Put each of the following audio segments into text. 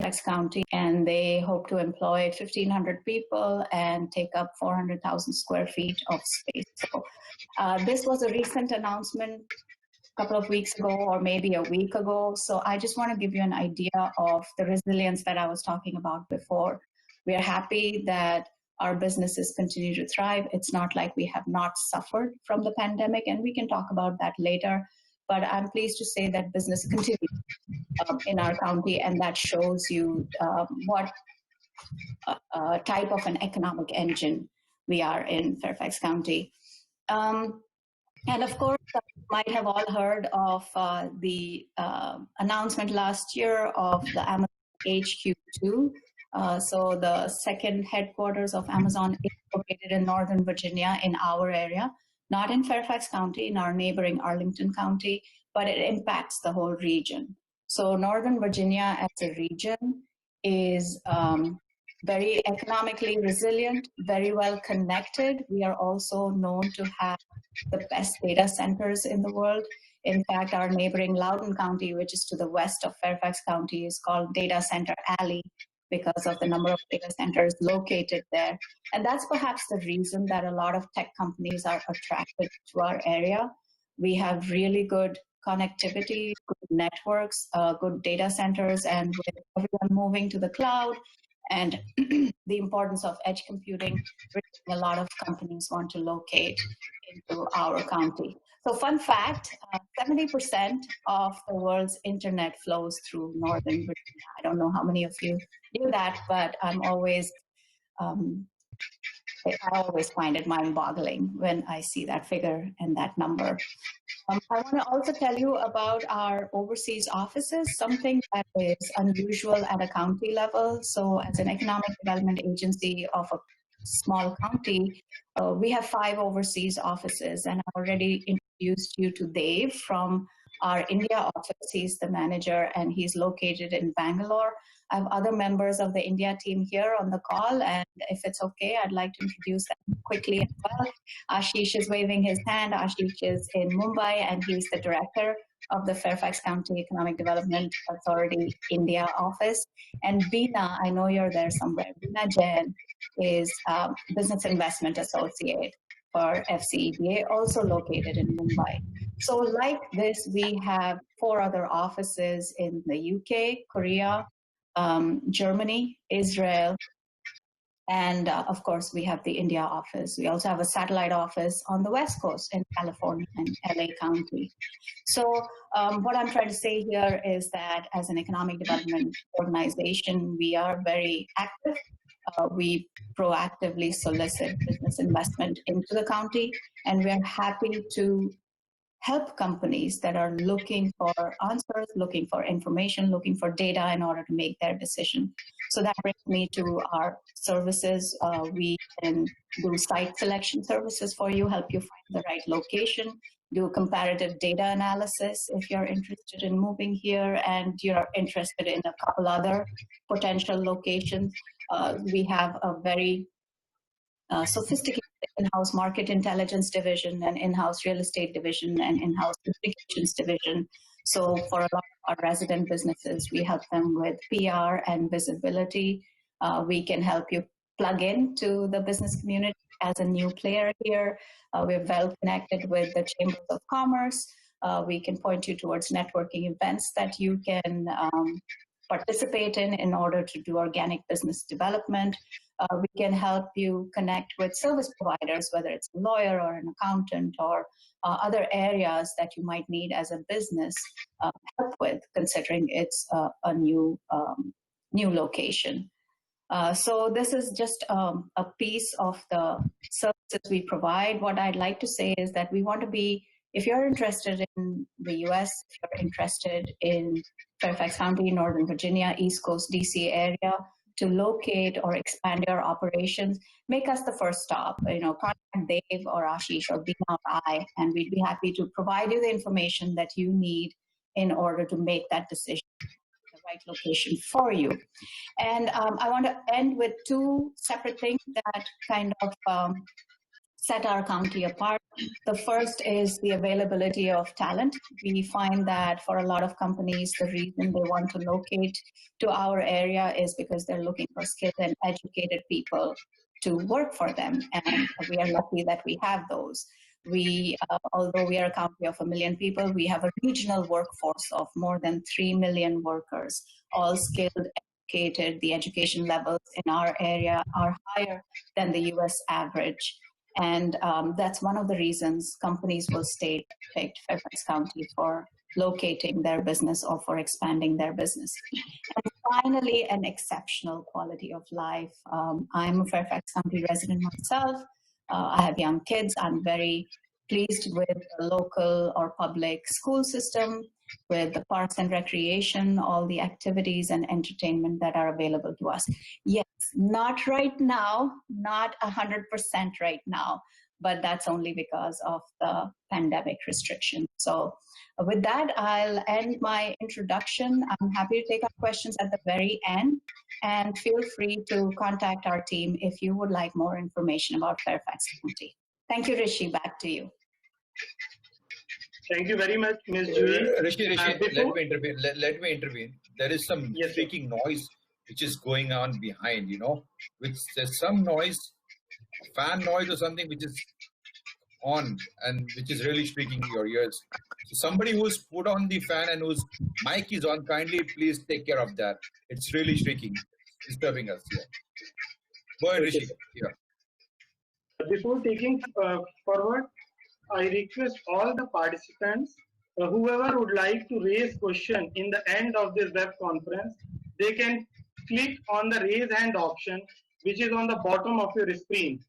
Fairfax County, and they hope to employ 1,500 people and take up 400,000 square feet of space. So this was a recent announcement a couple of weeks ago or maybe a week ago. So I just want to give you an idea of the resilience that I was talking about before. We are happy that our businesses continue to thrive. It's not like we have not suffered from the pandemic, and we can talk about that later. But I'm pleased to say that business continues in our county, and that shows you what type of an economic engine we are in Fairfax County. And of course, you might have all heard of the announcement last year of the Amazon HQ2. So the second headquarters of Amazon is located in Northern Virginia in our area, not in Fairfax County, in our neighboring Arlington County, but it impacts the whole region. So Northern Virginia as a region is very economically resilient, very well connected. We are also known to have the best data centers in the world. In fact, our neighboring Loudoun County, which is to the west of Fairfax County, is called Data Center Alley because of the number of data centers located there. And that's perhaps the reason that a lot of tech companies are attracted to our area. We have really good connectivity, good networks, good data centers, and with everyone moving to the cloud and the importance of edge computing, a lot of companies want to locate into our county. So fun fact, 70% of the world's internet flows through Northern Virginia. I don't know how many of you knew that, but I always find it mind-boggling when I see that figure and that number. I want to also tell you about our overseas offices, something that is unusual at a county level. So as an economic development agency of a small county, we have 5 overseas offices, and I already introduced you to Dave from our India office. He's the manager and he's located in Bangalore. I have other members of the India team here on the call, and if it's okay, I'd like to introduce them quickly as well. Ashish is waving his hand. Ashish is in Mumbai, and he's the director of the Fairfax County Economic Development Authority India office. And Beena, I know you're there somewhere. Beena Jain is Business Investment Associate for FCEBA, also located in Mumbai. So like this, we have 4 other offices in the UK, Korea, Germany, Israel, and of course, we have the India office. We also have a satellite office on the West Coast in California and LA County. So what I'm trying to say here is that as an economic development organization, we are very active. We proactively solicit business investment into the county, and we're happy to help companies that are looking for answers, looking for information, looking for data in order to make their decision. So that brings me to our services. We can do site selection services for you, help you find the right location, do comparative data analysis if you're interested in moving here and you're interested in a couple other potential locations. We have a very sophisticated in-house market intelligence division and in-house real estate division and in-house communications division. So for a lot of our resident businesses, we help them with PR and visibility. We can help you plug into the business community as a new player here. We're well connected with the Chambers of Commerce. We can point you towards networking events that you can participate in order to do organic business development. We can help you connect with service providers, whether it's a lawyer or an accountant or other areas that you might need as a business help with, considering it's a new location. So this is just a piece of the services we provide. What I'd like to say is that we want to be, if you're interested in the US, if you're interested in Fairfax County, Northern Virginia, East Coast, DC area, to locate or expand your operations, make us the first stop. Contact Dave or Ashish or Beena or I, and we'd be happy to provide you the information that you need in order to make that decision, the right location for you. And I want to end with 2 separate things that kind of set our county apart. The first is the availability of talent. We find that for a lot of companies, the reason they want to locate to our area is because they're looking for skilled and educated people to work for them. And we are lucky that we have those. Although we are a county of 1 million people, we have a regional workforce of more than 3 million workers, all skilled, educated. The education levels in our area are higher than the US average. And that's one of the reasons companies will pick Fairfax County for locating their business or for expanding their business. And finally, an exceptional quality of life. I'm a Fairfax County resident myself. I have young kids. I'm very pleased with the local or public school system, with the parks and recreation, all the activities and entertainment that are available to us. Yes, not right now, not 100% right now, but that's only because of the pandemic restriction. So with that, I'll end my introduction. I'm happy to take up questions at the very end, and feel free to contact our team if you would like more information about Fairfax County. Thank you, Rishi. Back to you. Thank you very much, Ms. Julie. Rishi, let me intervene. There is some freaking noise which is going on behind, which there's some noise, fan noise or something which is on and which is really speaking your ears. So somebody who's put on the fan and whose mic is on, kindly please take care of that. It's really shrieking, disturbing us here. Go ahead, Rishi. Yeah. Before taking forward, I request all the participants, whoever would like to raise question in the end of this web conference, they can click on the raise hand option, which is on the bottom of your screen.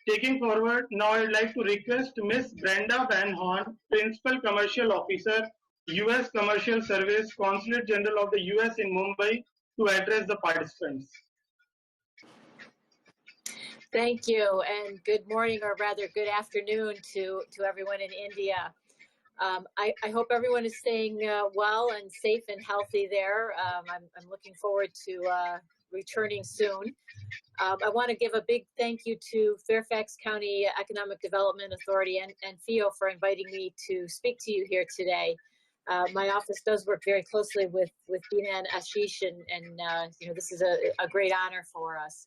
Taking forward, now I'd like to request Ms. Brenda Van Horn, Principal Commercial Officer, US Commercial Service, Consulate General of the US in Mumbai, to address the participants. Thank you, and good morning, or rather good afternoon to everyone in India. I hope everyone is staying well and safe and healthy there. I'm looking forward to returning soon. I want to give a big thank you to Fairfax County Economic Development Authority and FIEO for inviting me to speak to you here today. My office does work very closely with Beena and Ashish, and this is a great honor for us.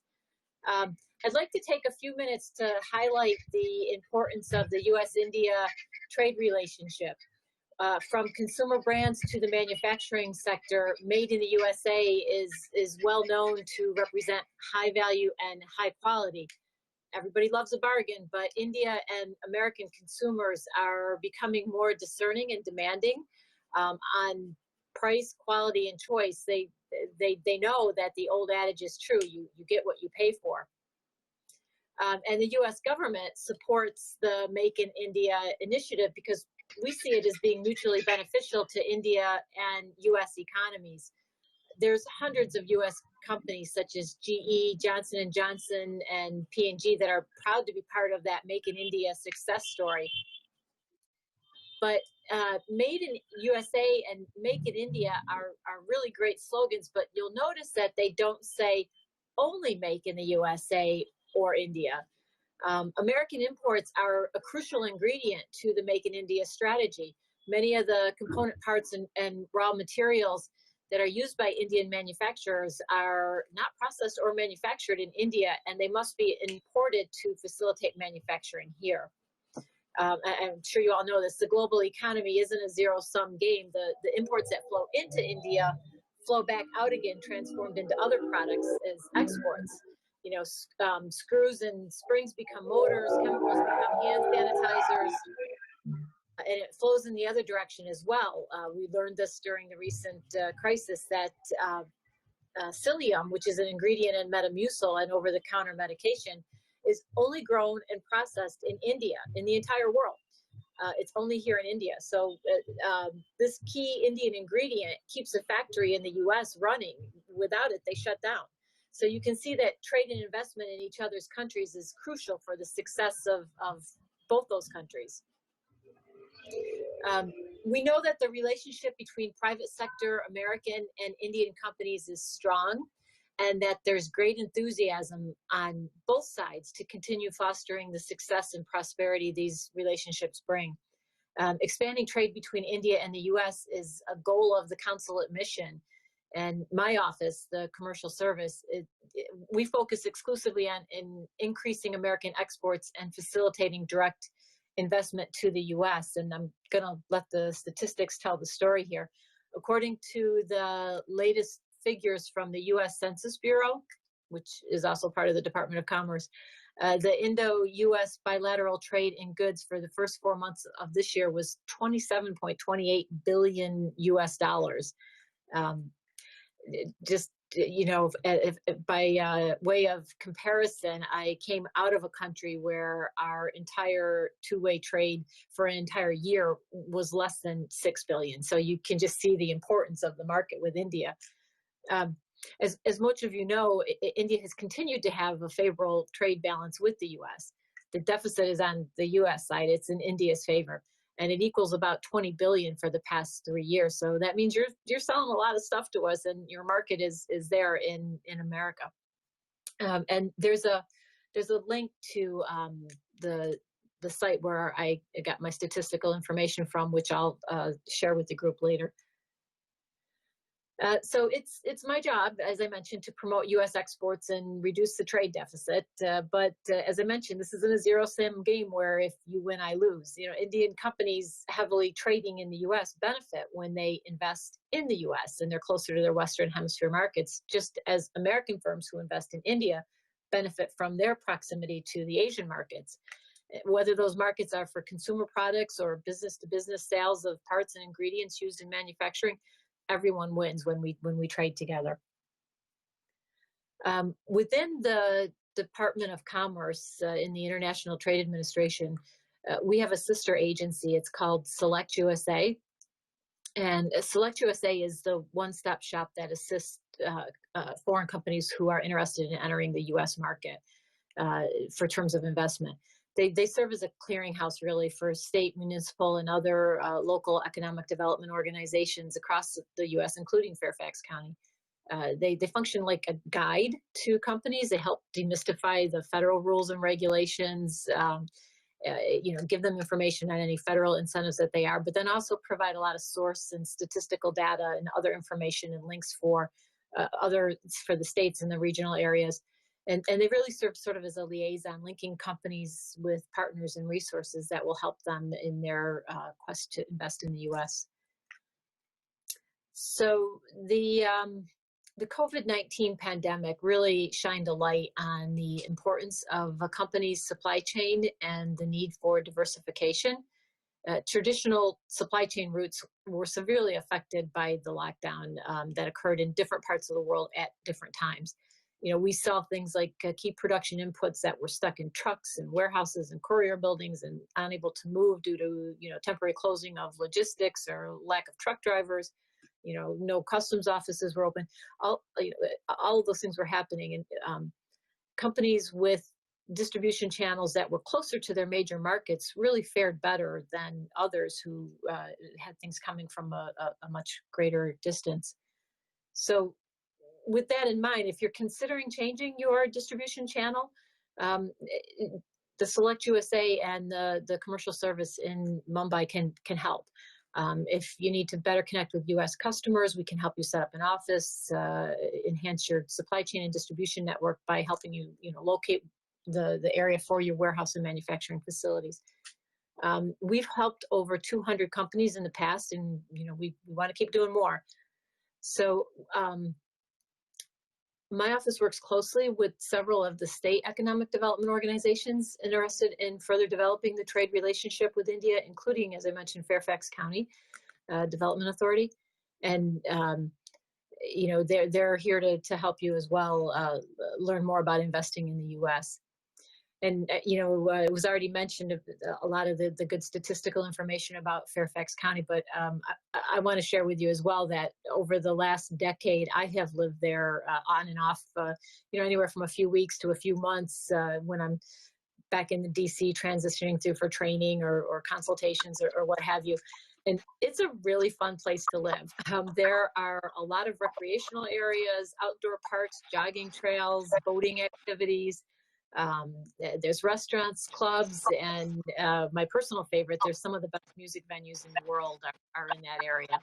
I'd like to take a few minutes to highlight the importance of the U.S.-India trade relationship. From consumer brands to the manufacturing sector, Made in the USA is well known to represent high value and high quality. Everybody loves a bargain, but India and American consumers are becoming more discerning and demanding on price, quality, and choice. They know that the old adage is true: you get what you pay for. And the U.S. government supports the Make in India initiative because we see it as being mutually beneficial to India and U.S. economies. There's hundreds of U.S. companies such as GE, Johnson & Johnson, and P&G that are proud to be part of that Make in India success story. But Made in USA and Make in India are really great slogans, but you'll notice that they don't say only Make in the USA or India. American imports are a crucial ingredient to the Make in India strategy. Many of the component parts and raw materials that are used by Indian manufacturers are not processed or manufactured in India, and they must be imported to facilitate manufacturing here. I'm sure you all know this. The global economy isn't a zero-sum game. The imports that flow into India flow back out again, transformed into other products as exports. Screws and springs become motors, chemicals become hand sanitizers, and it flows in the other direction as well. We learned this during the recent crisis that psyllium, which is an ingredient in Metamucil and over-the-counter medication, is only grown and processed in India, in the entire world. It's only here in India. So this key Indian ingredient keeps a factory in the US running. Without it, they shut down. So you can see that trade and investment in each other's countries is crucial for the success of both those countries. We know that the relationship between private sector American and Indian companies is strong. and that there's great enthusiasm on both sides to continue fostering the success and prosperity these relationships bring. Expanding trade between India and the US is a goal of the consulate mission. And my office, the commercial service, we focus exclusively on increasing American exports and facilitating direct investment to the US. And I'm going to let the statistics tell the story here. According to the latest figures from the US Census Bureau, which is also part of the Department of Commerce, the Indo-U.S. bilateral trade in goods for the first 4 months of this year was $27.28 billion US dollars. Just, you know, if by way of comparison, I came out of a country where our entire two-way trade for an entire year was less than 6 billion. So you can just see the importance of the market with India. As much of you know, India has continued to have a favorable trade balance with the U.S. The deficit is on the U.S. side. It's in India's favor, and it equals about 20 billion for the past 3 years. So that means you're selling a lot of stuff to us, and your market is there in America. And there's a link to the site where I got my statistical information from, which I'll share with the group later. So it's my job, as I mentioned, to promote U.S. exports and reduce the trade deficit. But as I mentioned, this isn't a zero-sum game where if you win, I lose. You know, Indian companies heavily trading in the U.S. benefit when they invest in the U.S. and they're closer to their Western Hemisphere markets, just as American firms who invest in India benefit from their proximity to the Asian markets. Whether those markets are for consumer products or business-to-business sales of parts and ingredients used in manufacturing, everyone wins when we trade together. Within the Department of Commerce in the International Trade Administration, we have a sister agency. It's called Select USA. And Select USA is the one-stop shop that assists foreign companies who are interested in entering the U.S. market for terms of investment. They serve as a clearinghouse, really, for state, municipal, and other local economic development organizations across the U.S., including Fairfax County. They function like a guide to companies. They help demystify the federal rules and regulations, you know, give them information on any federal incentives that they are, but then also provide a lot of source and statistical data and other information and links for the states and the regional areas. And they really serve sort of as a liaison, linking companies with partners and resources that will help them in their quest to invest in the U.S. So the COVID-19 pandemic really shined a light on the importance of a company's supply chain and the need for diversification. Traditional supply chain routes were severely affected by the lockdown that occurred in different parts of the world at different times. You know, we saw things like key production inputs that were stuck in trucks and warehouses and courier buildings and unable to move due to, you know, temporary closing of logistics or lack of truck drivers. You know, no customs offices were open. All of those things were happening, and companies with distribution channels that were closer to their major markets really fared better than others who had things coming from a much greater distance. So with that in mind, if you're considering changing your distribution channel, the Select USA and the commercial service in Mumbai can help. If you need to better connect with U.S. customers, we can help you set up an office, enhance your supply chain and distribution network by helping you, locate the area for your warehouse and manufacturing facilities. We've helped over 200 companies in the past, and we want to keep doing more. So my office works closely with several of the state economic development organizations interested in further developing the trade relationship with India, including, as I mentioned, Fairfax County Development Authority. And, they're here to help you as well, learn more about investing in the U.S. And, it was already mentioned a lot of the good statistical information about Fairfax County, but I want to share with you as well that over the last decade, I have lived there on and off, anywhere from a few weeks to a few months when I'm back in the DC transitioning through for training or consultations or what have you. And it's a really fun place to live. There are a lot of recreational areas, outdoor parks, jogging trails, boating activities. There's restaurants, clubs, and my personal favorite, there's some of the best music venues in the world are in that area.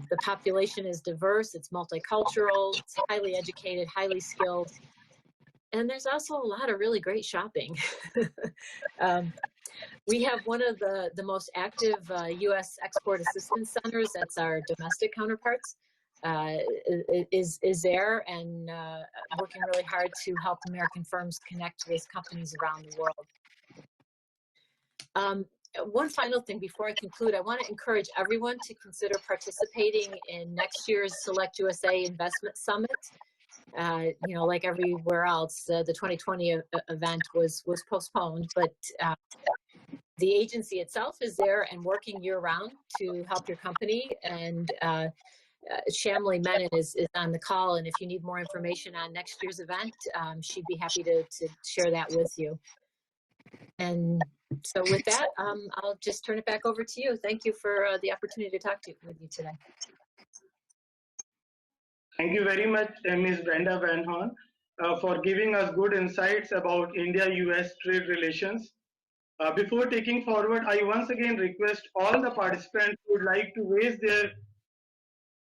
The population is diverse, it's multicultural, it's highly educated, highly skilled, and there's also a lot of really great shopping. We have one of the most active US export assistance centers, that's our domestic counterparts, is there and working really hard to help American firms connect with companies around the world. One final thing before I conclude, I want to encourage everyone to consider participating in next year's Select USA Investment Summit. You know, like everywhere else, the 2020 event was postponed, but the agency itself is there and working year-round to help your company. And Shamli Menon is on the call, and if you need more information on next year's event, she'd be happy to share that with you. And so with that, I'll just turn it back over to you. Thank you for the opportunity to talk with you today. Thank you very much, Ms. Brenda Van Horn, for giving us good insights about India-US trade relations. Before taking forward, I once again request all the participants who would like to raise their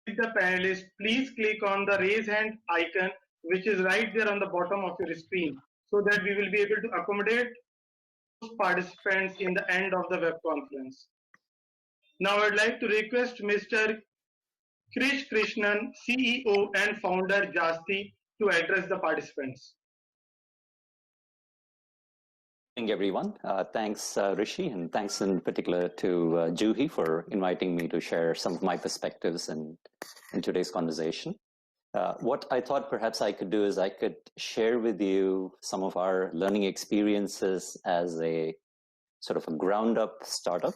with the panelists, please click on the raise hand icon, which is right there on the bottom of your screen, so that we will be able to accommodate participants in the end of the web conference. Now I'd like to request Mr. Krish Krishnan, CEO and founder Jasti, to address the participants. Thank everyone. Thanks, Rishi, and thanks in particular to Juhi for inviting me to share some of my perspectives in today's conversation. What I thought perhaps I could do is I could share with you some of our learning experiences as a sort of a ground-up startup,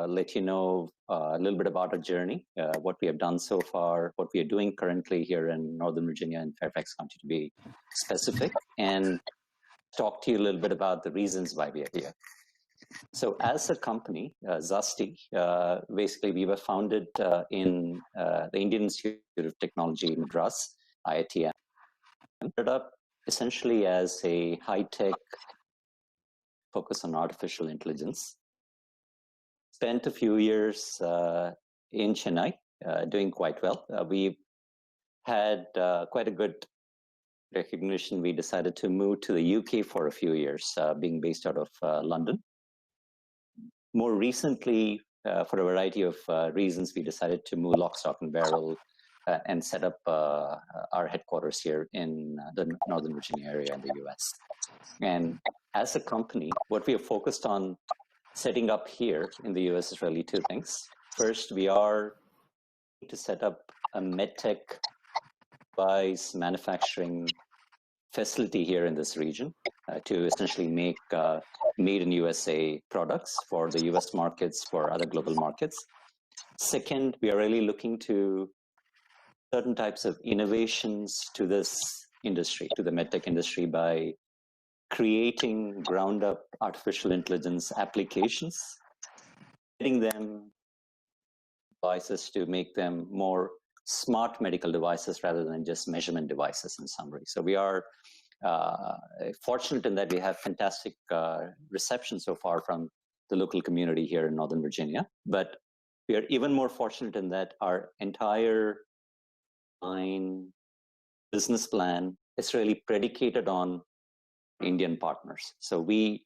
let you know a little bit about our journey, what we have done so far, what we are doing currently here in Northern Virginia and Fairfax County to be specific, and talk to you a little bit about the reasons why we are here. So as a company, Zasti, basically we were founded in the Indian Institute of Technology in Madras, IITM. Started up essentially as a high-tech focus on artificial intelligence. Spent a few years in Chennai, doing quite well. We had quite a good recognition. We decided to move to the UK for a few years, being based out of London. More recently, for a variety of reasons, we decided to move lock, stock, and barrel and set up our headquarters here in the Northern Virginia area in the US. And as a company, what we are focused on setting up here in the US is really two things. First, we are to set up a medtech device manufacturing facility here in this region to essentially make made in USA products for the US markets, for other global markets. Second, we are really looking to certain types of innovations to this industry, to the medtech industry, by creating ground-up artificial intelligence applications, getting them devices to make them more smart medical devices rather than just measurement devices in summary. So we are fortunate in that we have fantastic reception so far from the local community here in Northern Virginia, but we are even more fortunate in that our entire business plan is really predicated on Indian partners. So we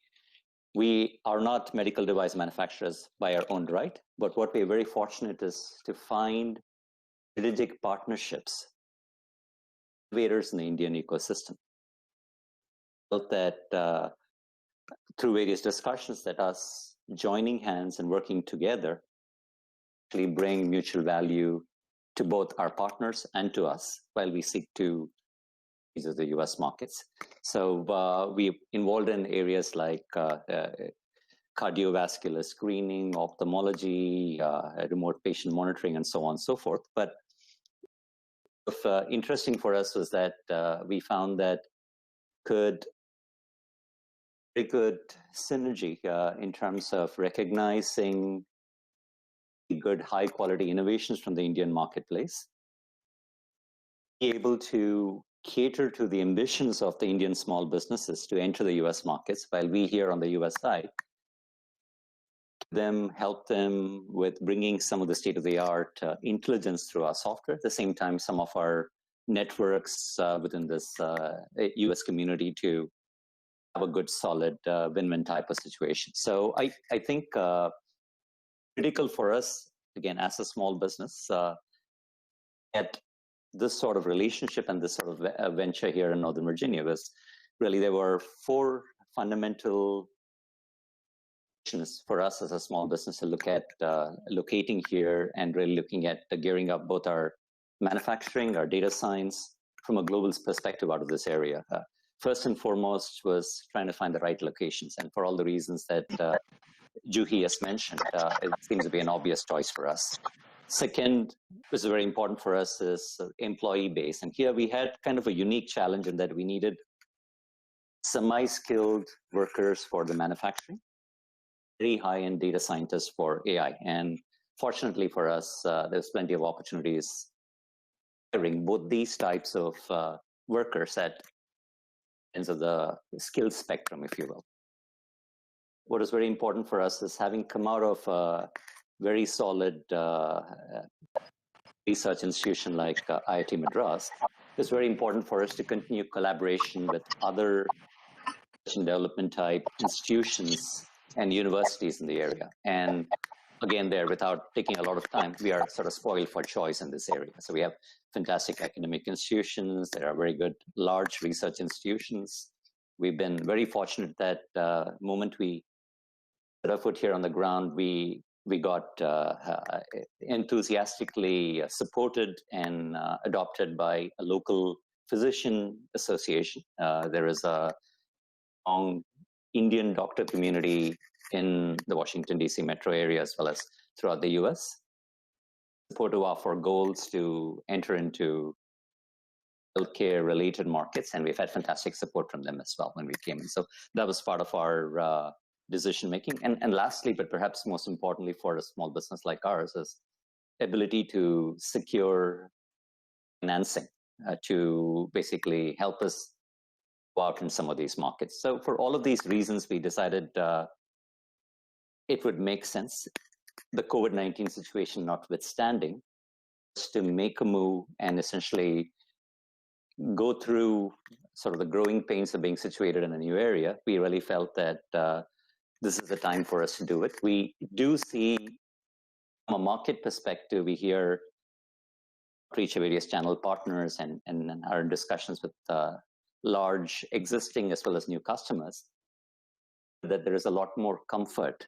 are not medical device manufacturers by our own right, but what we're very fortunate is to find strategic partnerships, innovators in the Indian ecosystem. Felt that through various discussions that us joining hands and working together actually bring mutual value to both our partners and to us while we seek to these are the US markets. So we involved in areas like cardiovascular screening, ophthalmology, remote patient monitoring, and so on and so forth. But interesting for us was that we found that could very good synergy in terms of recognizing good, high quality innovations from the Indian marketplace, be able to cater to the ambitions of the Indian small businesses to enter the US markets, while we here on the US side help them with bringing some of the state-of-the-art intelligence through our software. At the same time, some of our networks within this US community to have a good, solid win-win type of situation. So I think critical for us, again, as a small business, at this sort of relationship and this sort of venture here in Northern Virginia was really, there were 4 fundamental for us as a small business to look at locating here and really looking at gearing up both our manufacturing, our data science from a global perspective out of this area. First and foremost was trying to find the right locations. And for all the reasons that Juhi has mentioned, it seems to be an obvious choice for us. Second, which is very important for us, is employee base. And here we had kind of a unique challenge in that we needed semi-skilled workers for the manufacturing, very high-end data scientists for AI. And fortunately for us, there's plenty of opportunities hiring both these types of workers at ends of the skill spectrum, if you will. What is very important for us is having come out of a very solid research institution like IIT Madras, it's very important for us to continue collaboration with other research and development type institutions and universities in the area. And again, there, without taking a lot of time, we are sort of spoiled for choice in this area. So we have fantastic academic institutions. There are very good large research institutions. We've been very fortunate that moment we put our foot here on the ground, we got enthusiastically supported and adopted by a local physician association. There is a strong Indian doctor community in the Washington, D.C. metro area, as well as throughout the U.S. Supportive of our goals to enter into healthcare-related markets, and we've had fantastic support from them as well when we came in. So that was part of our decision-making. And lastly, but perhaps most importantly for a small business like ours, is ability to secure financing to basically help us go out in some of these markets. So for all of these reasons, we decided it would make sense, the COVID-19 situation notwithstanding, to make a move and essentially go through sort of the growing pains of being situated in a new area. We really felt that this is the time for us to do it. We do see, from a market perspective, we hear reach various channel partners and are in discussions with large existing as well as new customers, that there is a lot more comfort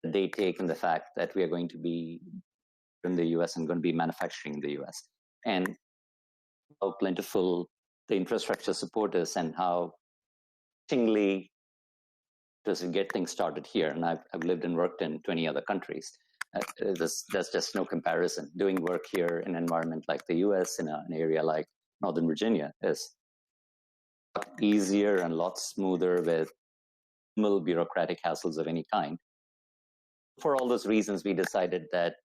that they take in the fact that we are going to be in the US and going to be manufacturing in the US. And how plentiful the infrastructure support is and how interestingly does it get things started here. And I've lived and worked in 20 other countries. There's just no comparison. Doing work here in an environment like the US, in an area like Northern Virginia, is easier and a lot smoother with minimal bureaucratic hassles of any kind. For all those reasons, we decided that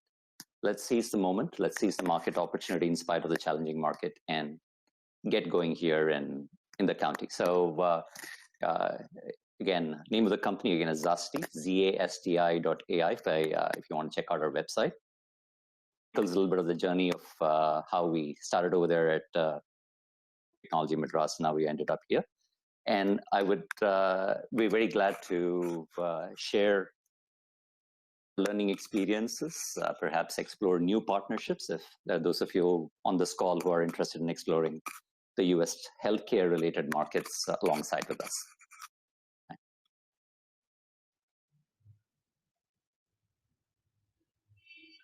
let's seize the moment, let's seize the market opportunity in spite of the challenging market and get going here in the county. So again, name of the company again is Zasti, ZASTI.ai, if you want to check out our website. It tells a little bit of the journey of how we started over there at Technology Madras, now we ended up here. And I would be very glad to share learning experiences, perhaps explore new partnerships if there are those of you on this call who are interested in exploring the US healthcare related markets alongside with us.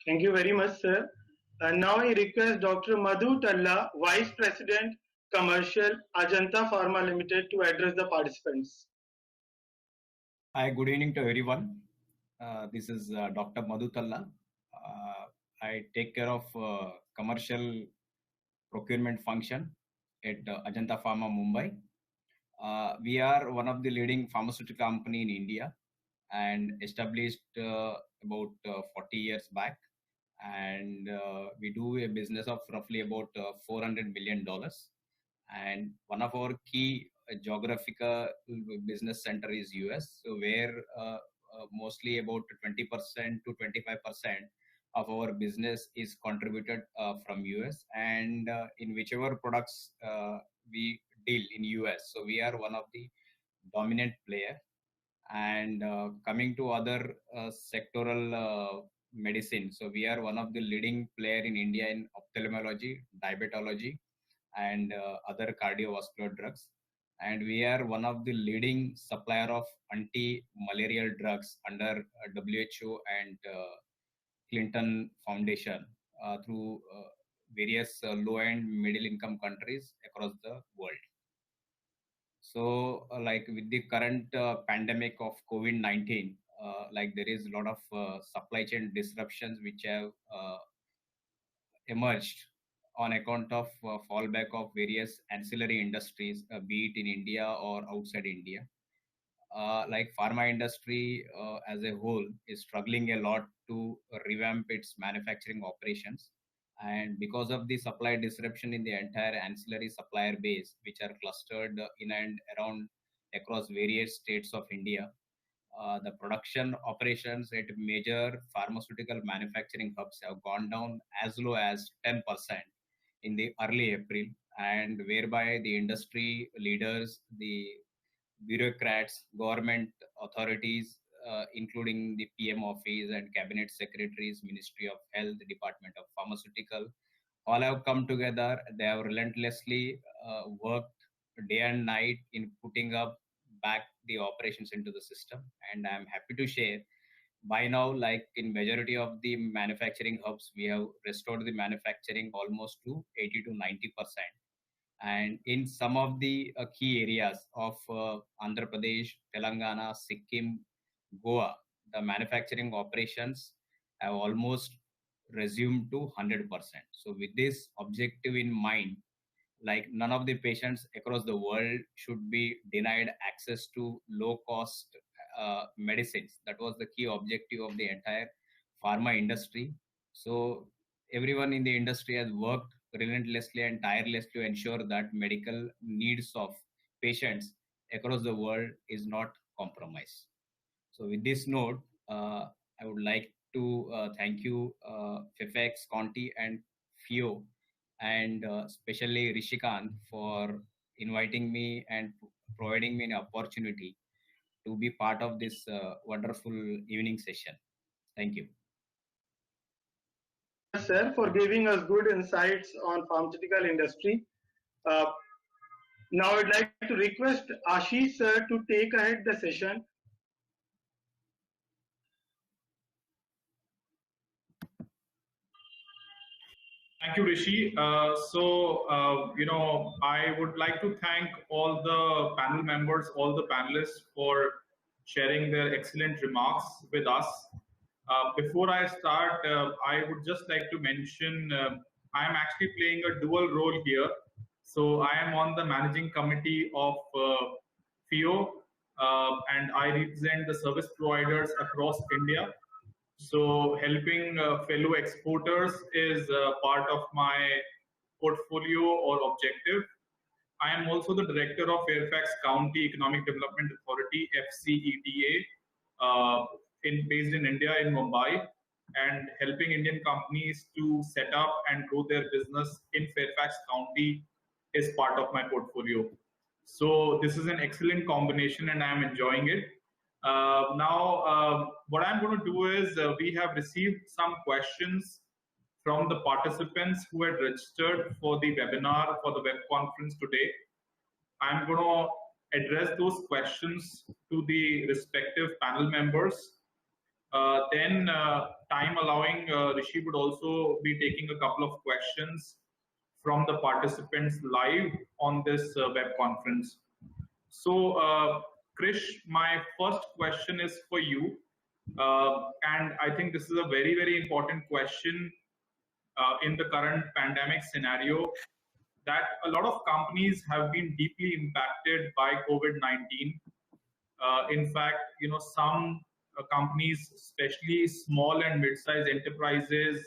Thank you very much, sir. And now I request Dr. Madhu Talla, Vice President, Commercial, Ajanta Pharma Limited, to address the participants. Hi, good evening to everyone. This is Dr. Madhu Talla. I take care of commercial procurement function at Ajanta Pharma, Mumbai. We are one of the leading pharmaceutical company in India and established about 40 years back. and we do a business of roughly about $400 million. And one of our key geographical business center is US, so where mostly about 20% to 25% of our business is contributed from US, and in whichever products we deal in US, so we are one of the dominant player. And coming to other sectoral medicine, so we are one of the leading player in India in ophthalmology, diabetology, and other cardiovascular drugs. And we are one of the leading supplier of anti-malarial drugs under WHO and Clinton Foundation through various low and middle income countries across the world. So like with the current pandemic of COVID-19, like there is a lot of supply chain disruptions which have emerged on account of fallback of various ancillary industries, be it in India or outside India. Like pharma industry as a whole is struggling a lot to revamp its manufacturing operations. And because of the supply disruption in the entire ancillary supplier base, which are clustered in and around across various states of India, the production operations at major pharmaceutical manufacturing hubs have gone down as low as 10% in the early April, and whereby the industry leaders, the bureaucrats, government authorities, including the PM office and cabinet secretaries, Ministry of Health, Department of Pharmaceutical, all have come together. They have relentlessly worked day and night in putting up back the operations into the system. And I'm happy to share by now, like in majority of the manufacturing hubs, we have restored the manufacturing almost to 80 to 90%. And in some of the key areas of Andhra Pradesh, Telangana, Sikkim, Goa, the manufacturing operations have almost resumed to 100%. So with this objective in mind, like none of the patients across the world should be denied access to low cost medicines. That was the key objective of the entire pharma industry. So everyone in the industry has worked relentlessly and tirelessly to ensure that medical needs of patients across the world is not compromised. So with this note, I would like to thank you, FIEO, Conti, and FIEO, and especially Rishikant for inviting me and providing me an opportunity to be part of this wonderful evening session. Thank you. Sir, for giving us good insights on pharmaceutical industry. Now I'd like to request Ashish sir to take ahead the session. Thank you, Rishi. I would like to thank all the panel members, all the panelists for sharing their excellent remarks with us. Before I start, I would just like to mention I am actually playing a dual role here. So I am on the managing committee of FIEO, and I represent the service providers across India. So helping fellow exporters is part of my portfolio or objective. I am also the director of Fairfax County Economic Development Authority, FCEDA, based in India, in Mumbai, and helping Indian companies to set up and grow their business in Fairfax County is part of my portfolio. So this is an excellent combination and I'm enjoying it. What I'm going to do is we have received some questions from the participants who had registered for the webinar, for the web conference today. I'm going to address those questions to the respective panel members. Then, time allowing, Rishi would also be taking a couple of questions from the participants live on this web conference. So, Krish, my first question is for you. And I think this is a very, very important question in the current pandemic scenario, that a lot of companies have been deeply impacted by COVID-19. In fact, some companies, especially small and mid-sized enterprises,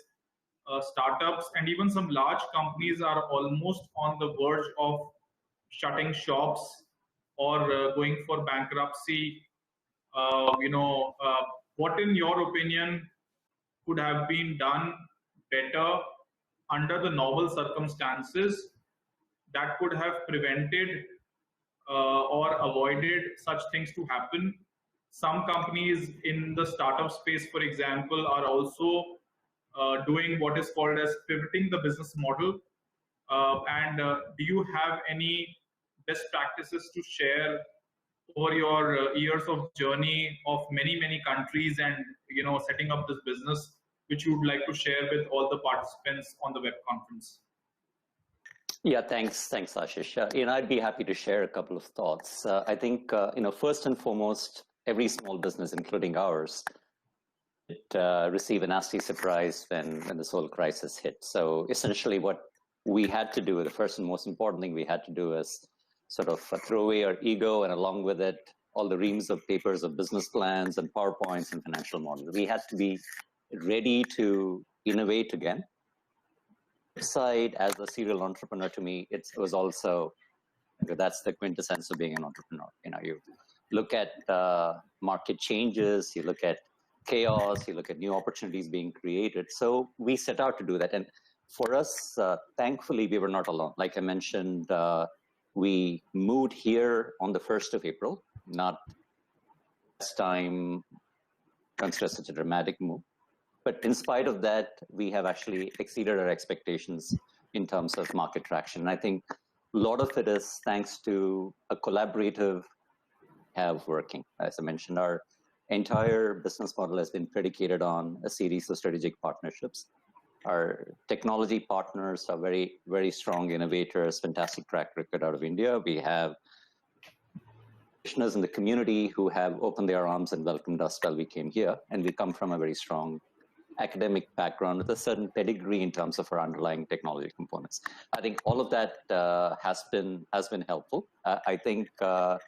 startups and even some large companies are almost on the verge of shutting shops or going for bankruptcy. What in your opinion could have been done better under the novel circumstances that could have prevented or avoided such things to happen? Some companies in the startup space, for example, are also doing what is called as pivoting the business model. Do you have any best practices to share over your years of journey of many countries and setting up this business, which you would like to share with all the participants on the web conference? Yeah, thanks, Ashish. I'd be happy to share a couple of thoughts. I think, first and foremost, every small business, including ours, received a nasty surprise when this whole crisis hit. So essentially, what we had to do, the first and most important thing we had to do is sort of throw away our ego, and along with it, all the reams of papers of business plans and PowerPoints and financial models. We had to be ready to innovate again. Side, as a serial entrepreneur, to me, it was also, that's the quintessence of being an entrepreneur. You look at market changes, you look at chaos, you look at new opportunities being created. So we set out to do that. And for us, thankfully, we were not alone. Like I mentioned, we moved here on the 1st of April, not this time considered such a dramatic move. But in spite of that, we have actually exceeded our expectations in terms of market traction. And I think a lot of it is thanks to a collaborative have working. As I mentioned, our entire business model has been predicated on a series of strategic partnerships. Our technology partners are very, very strong innovators, fantastic track record out of India. We have practitioners in the community who have opened their arms and welcomed us while we came here. And we come from a very strong academic background with a certain pedigree in terms of our underlying technology components. I think all of that has been helpful. I think the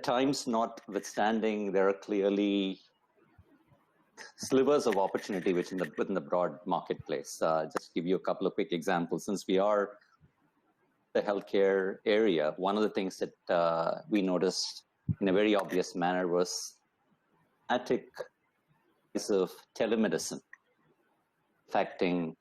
times notwithstanding, there are clearly slivers of opportunity within the broad marketplace. Just give you a couple of quick examples. Since we are the healthcare area, one of the things that we noticed in a very obvious manner was of telemedicine affecting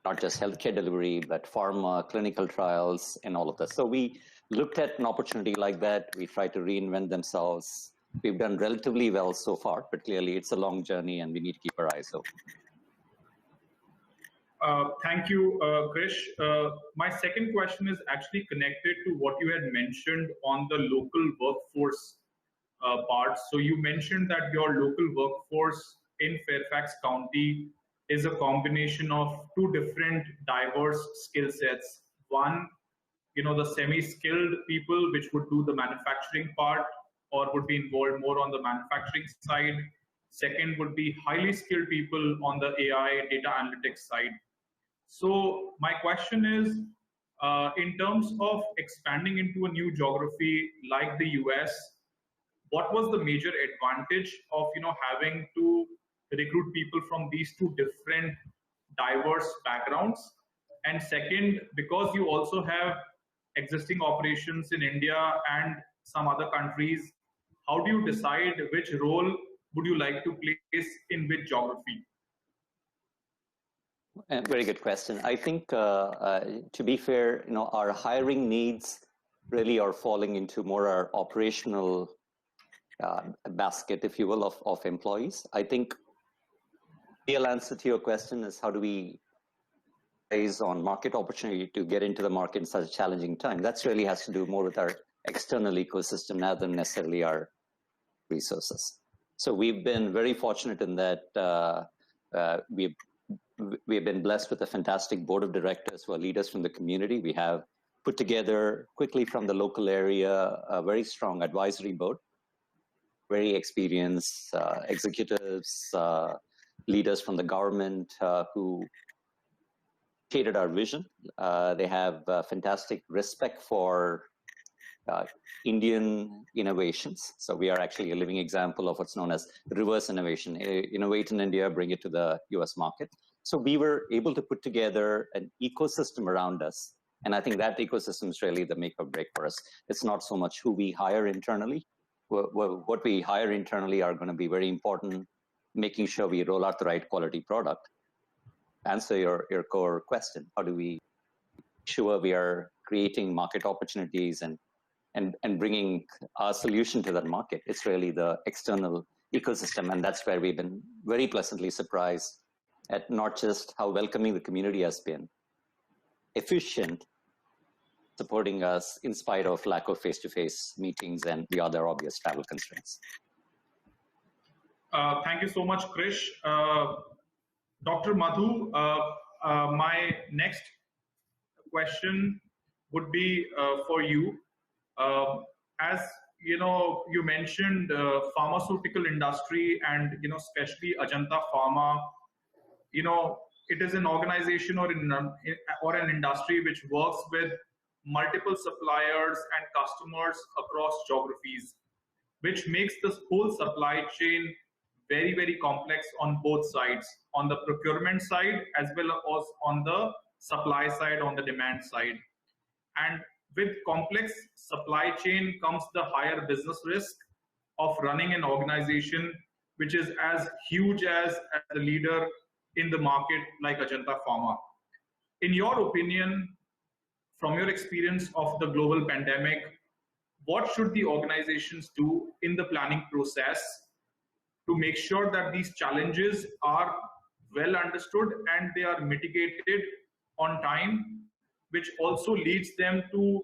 not just healthcare delivery, but pharma, clinical trials, and all of that. So we looked at an opportunity like that. We tried to reinvent themselves. We've done relatively well so far, but clearly it's a long journey and we need to keep our eyes open. Thank you, Krish. My second question is actually connected to what you had mentioned on the local workforce part. So you mentioned that your local workforce in Fairfax County is a combination of two different diverse skill sets. One, the semi-skilled people, which would do the manufacturing part or would be involved more on the manufacturing side. Second would be highly skilled people on the AI data analytics side. So my question is, in terms of expanding into a new geography like the US, what was the major advantage of having to recruit people from these two different diverse backgrounds? And second, because you also have existing operations in India and some other countries, how do you decide which role would you like to place in which geography? Very good question. I think, to be fair, our hiring needs really are falling into more our operational basket, if you will, of employees. I think the real answer to your question is how do we raise on market opportunity to get into the market in such a challenging time? That really has to do more with our external ecosystem rather than necessarily our resources. So we've been very fortunate in that we've been blessed with a fantastic board of directors who are leaders from the community. We have put together quickly from the local area a very strong advisory board, very experienced executives, leaders from the government who shaded our vision. They have fantastic respect for Indian innovations. So we are actually a living example of what's known as reverse innovation. Innovate in India, bring it to the US market. So we were able to put together an ecosystem around us. And I think that ecosystem is really the make or break for us. It's not so much who we hire internally. What we hire internally are going to be very important, making sure we roll out the right quality product. Answer your core question. How do we ensure we are creating market opportunities and bringing our solution to that market? It's really the external ecosystem. And that's where we've been very pleasantly surprised at not just how welcoming the community has been, efficient, supporting us in spite of lack of face-to-face meetings and the other obvious travel constraints. Thank you so much, Krish. Dr. Madhu, my next question would be for you. As you mentioned pharmaceutical industry and especially Ajanta Pharma. It is an organization or an industry which works with multiple suppliers and customers across geographies, which makes this whole supply chain very, very complex on both sides, on the procurement side as well as on the supply side, on the demand side. And with complex supply chain comes the higher business risk of running an organization which is as huge as the leader in the market like Ajanta Pharma. In your opinion, from your experience of the global pandemic, what should the organizations do in the planning process to make sure that these challenges are well understood and they are mitigated on time, which also leads them to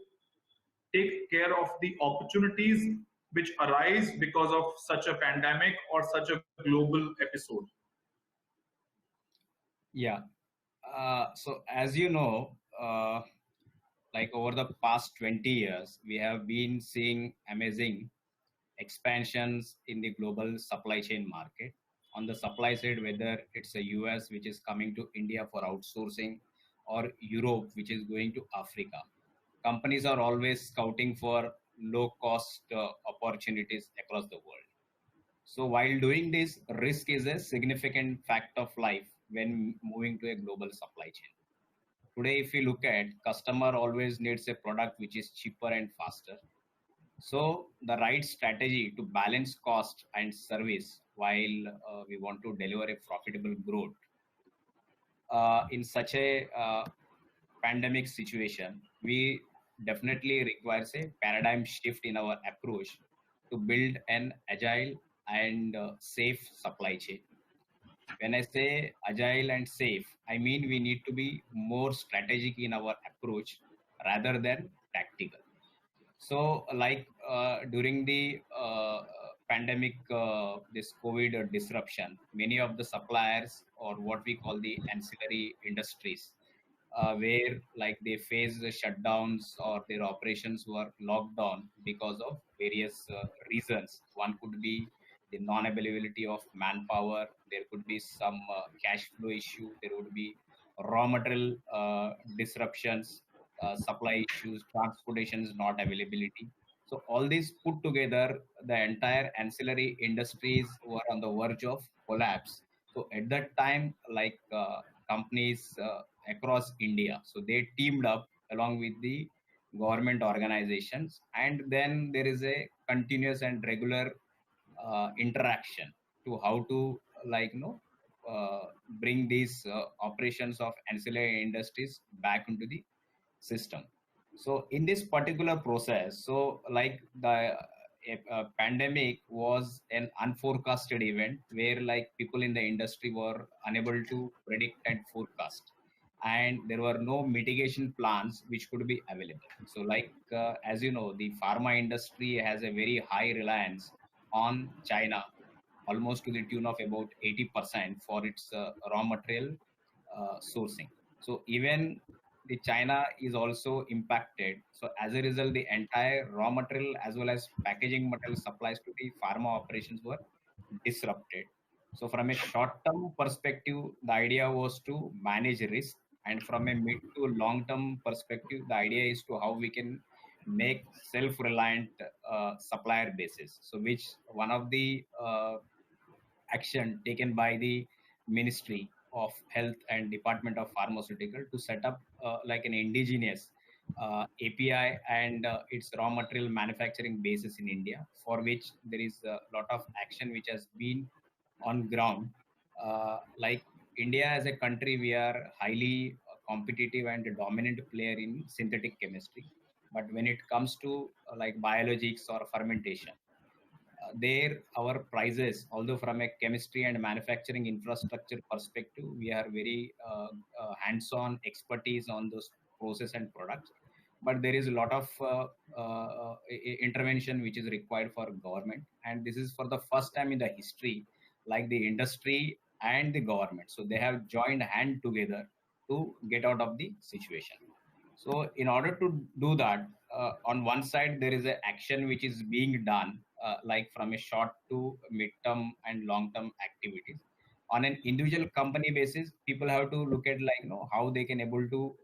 take care of the opportunities which arise because of such a pandemic or such a global episode? Yeah. So as you know, like over the past 20 years, we have been seeing amazing expansions in the global supply chain market. On the supply side, whether it's a US which is coming to India for outsourcing or Europe which is going to Africa, companies are always scouting for low cost opportunities across the world. So while doing this, risk is a significant fact of life when moving to a global supply chain. Today, if you look at, customer always needs a product which is cheaper and faster. So the right strategy to balance cost and service while we want to deliver a profitable growth in such a pandemic situation, we definitely requires a paradigm shift in our approach to build an agile and safe supply chain. When I say agile and safe, I mean we need to be more strategic in our approach rather than tactical. So like during the pandemic, this COVID disruption, many of the suppliers or what we call the ancillary industries, where like they face the shutdowns or their operations were locked down because of various reasons. One could be the non-availability of manpower, there could be some cash flow issue, there would be raw material disruptions, supply issues, transportation is not availability. So all these put together, the entire ancillary industries were on the verge of collapse. So at that time, like companies across India, so they teamed up along with the government organizations, and then there is a continuous and regular interaction to how to bring these operations of ancillary industries back into the system. So in this particular process, so like the pandemic was an unforecasted event where like people in the industry were unable to predict and forecast, and there were no mitigation plans which could be available. So like as you know, the pharma industry has a very high reliance on China, almost to the tune of about 80% for its raw material sourcing. So even the China is also impacted. So as a result, the entire raw material as well as packaging material supplies to the pharma operations were disrupted. So from a short-term perspective, the idea was to manage risk, and from a mid to long-term perspective, the idea is to how we can make self-reliant supplier basis. So which one of the action taken by the Ministry of Health and Department of Pharmaceutical to set up like an indigenous API and its raw material manufacturing basis in India, for which there is a lot of action which has been on ground. Like India as a country, we are highly competitive and a dominant player in synthetic chemistry. But when it comes to like biologics or fermentation, there our prices, although from a chemistry and manufacturing infrastructure perspective, we are very hands-on expertise on those process and products, but there is a lot of intervention which is required for government, and this is for the first time in the history, like the industry and the government, so they have joined hand together to get out of the situation. So in order to do that, on one side, there is an action which is being done, like from a short to mid-term and long-term activities. On an individual company basis, people have to look at like, how they can able to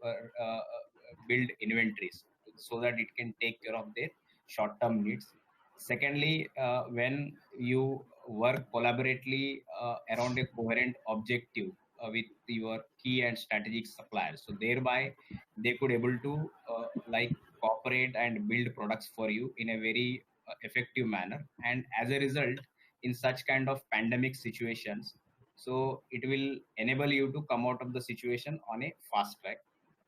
build inventories so that it can take care of their short-term needs. Secondly, when you work collaboratively around a coherent objective with your key and strategic suppliers, so thereby they could able to like cooperate and build products for you in a very effective manner, and as a result, in such kind of pandemic situations, so it will enable you to come out of the situation on a fast track.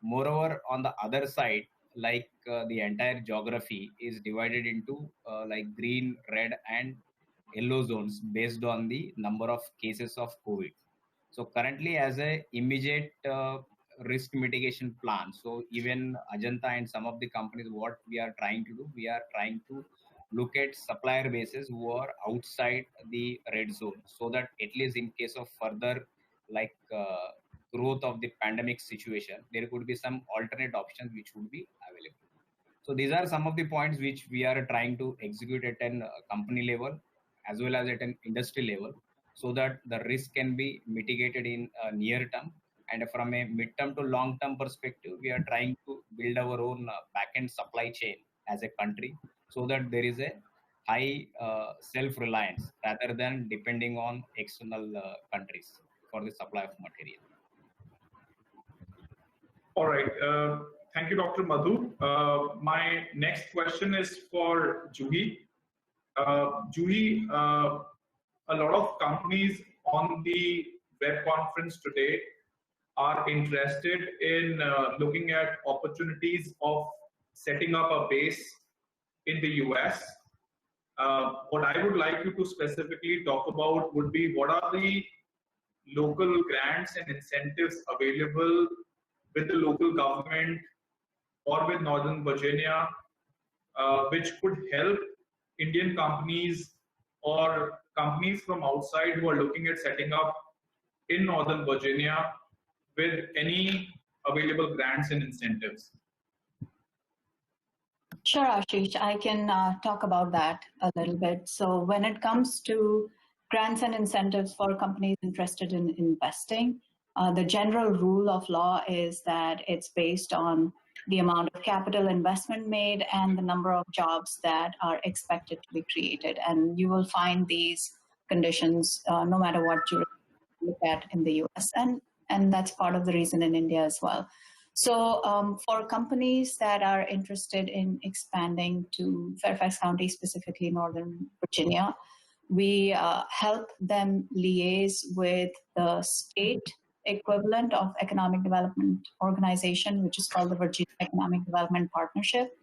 Moreover, on the other side, like the entire geography is divided into like green, red and yellow zones based on the number of cases of COVID. So currently, as a immediate risk mitigation plan, so even Ajanta and some of the companies, what we are trying to do, we are trying to look at supplier bases who are outside the red zone, so that at least in case of further like growth of the pandemic situation, there could be some alternate options which would be available. So these are some of the points which we are trying to execute at an company level as well as at an industry level, so that the risk can be mitigated in near term. And from a mid-term to long-term perspective, we are trying to build our own back-end supply chain as a country, so that there is a high self-reliance rather than depending on external countries for the supply of material. All right. Thank you, Dr. Madhu. My next question is for Juhi. Juhi, a lot of companies on the web conference today are interested in looking at opportunities of setting up a base in the US. What I would like you to specifically talk about would be what are the local grants and incentives available with the local government or with Northern Virginia, which could help Indian companies or companies from outside who are looking at setting up in Northern Virginia with any available grants and incentives. Sure, Ashish, I can talk about that a little bit. So when it comes to grants and incentives for companies interested in investing, the general rule of law is that it's based on the amount of capital investment made and the number of jobs that are expected to be created. And you will find these conditions no matter what you look at in the US. And that's part of the reason in India as well. So for companies that are interested in expanding to Fairfax County, specifically Northern Virginia, we help them liaise with the state equivalent of economic development organization, which is called the Virginia Economic Development Partnership.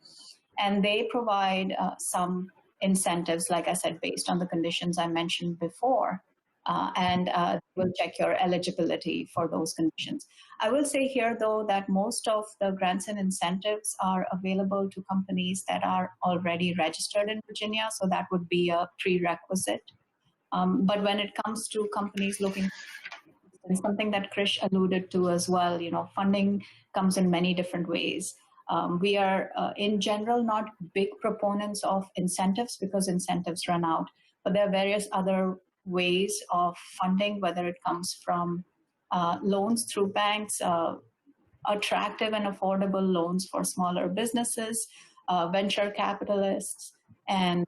And they provide some incentives, like I said, based on the conditions I mentioned before. And we'll check your eligibility for those conditions. I will say here, though, that most of the grants and incentives are available to companies that are already registered in Virginia, so that would be a prerequisite. But when it comes to companies looking, and something that Krish alluded to as well, funding comes in many different ways. We are, in general, not big proponents of incentives because incentives run out, but there are various other ways of funding, whether it comes from loans through banks, attractive and affordable loans for smaller businesses, venture capitalists, and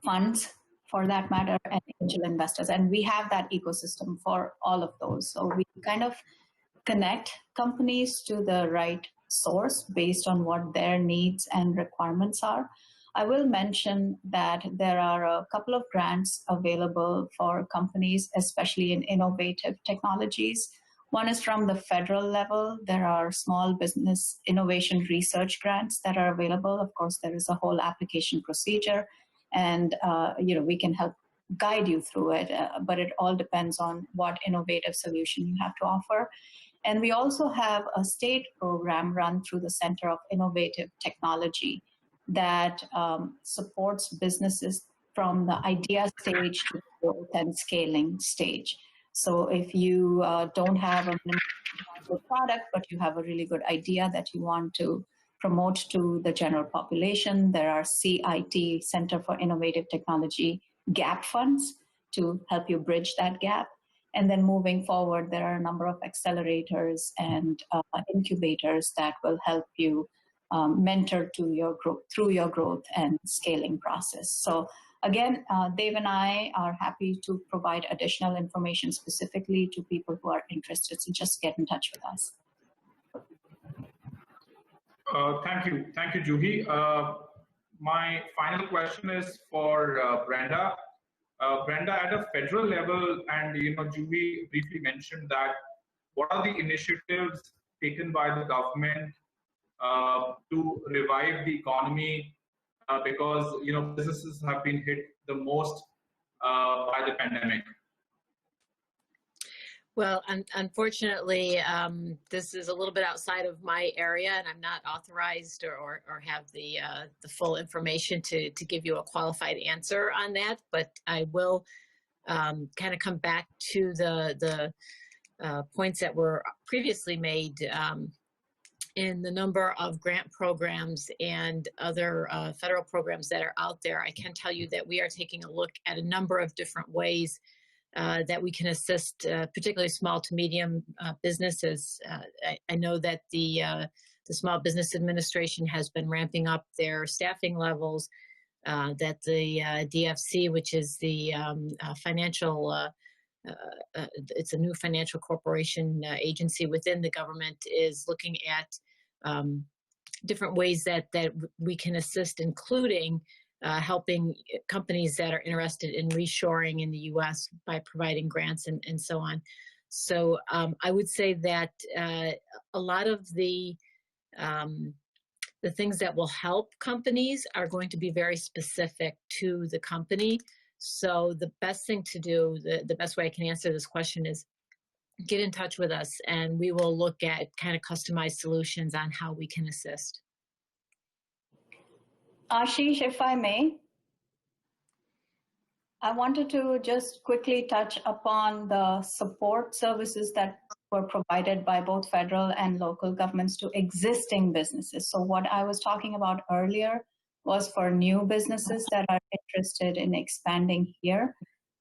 funds for that matter, and angel investors. And we have that ecosystem for all of those. So we kind of connect companies to the right source based on what their needs and requirements are. I will mention that there are a couple of grants available for companies, especially in innovative technologies. One is from the federal level. There are small business innovation research grants that are available. Of course, there is a whole application procedure, and we can help guide you through it, but it all depends on what innovative solution you have to offer. And we also have a state program run through the Center of Innovative Technology that supports businesses from the idea stage to growth and scaling stage. So if you don't have a product, but you have a really good idea that you want to promote to the general population, there are CIT, Center for Innovative Technology, gap funds to help you bridge that gap. And then moving forward, there are a number of accelerators and incubators that will help you mentor to your growth, through your growth and scaling process. So again, Dave and I are happy to provide additional information specifically to people who are interested. So just get in touch with us. Thank you, Juhi. My final question is for Brenda. Brenda, at a federal level, and Juhi briefly mentioned that, what are the initiatives taken by the government to revive the economy, because businesses have been hit the most by the pandemic? Well, unfortunately, this is a little bit outside of my area, and I'm not authorized or have the full information to give you a qualified answer on that. But I will kind of come back to the points that were previously made in the number of grant programs and other federal programs that are out there. I can tell you that we are taking a look at a number of different ways that we can assist, particularly small to medium businesses. I know that the Small Business Administration has been ramping up their staffing levels, that the DFC, which is the financial, it's a new financial corporation agency within the government, is looking at different ways that we can assist, including helping companies that are interested in reshoring in the U.S. by providing grants and so on. So I would say that a lot of the things that will help companies are going to be very specific to the company. So the best thing to do, the best way I can answer this question is get in touch with us, and we will look at kind of customized solutions on how we can assist. Ashish, if I may, I wanted to just quickly touch upon the support services that were provided by both federal and local governments to existing businesses. So what I was talking about earlier was for new businesses that are interested in expanding here.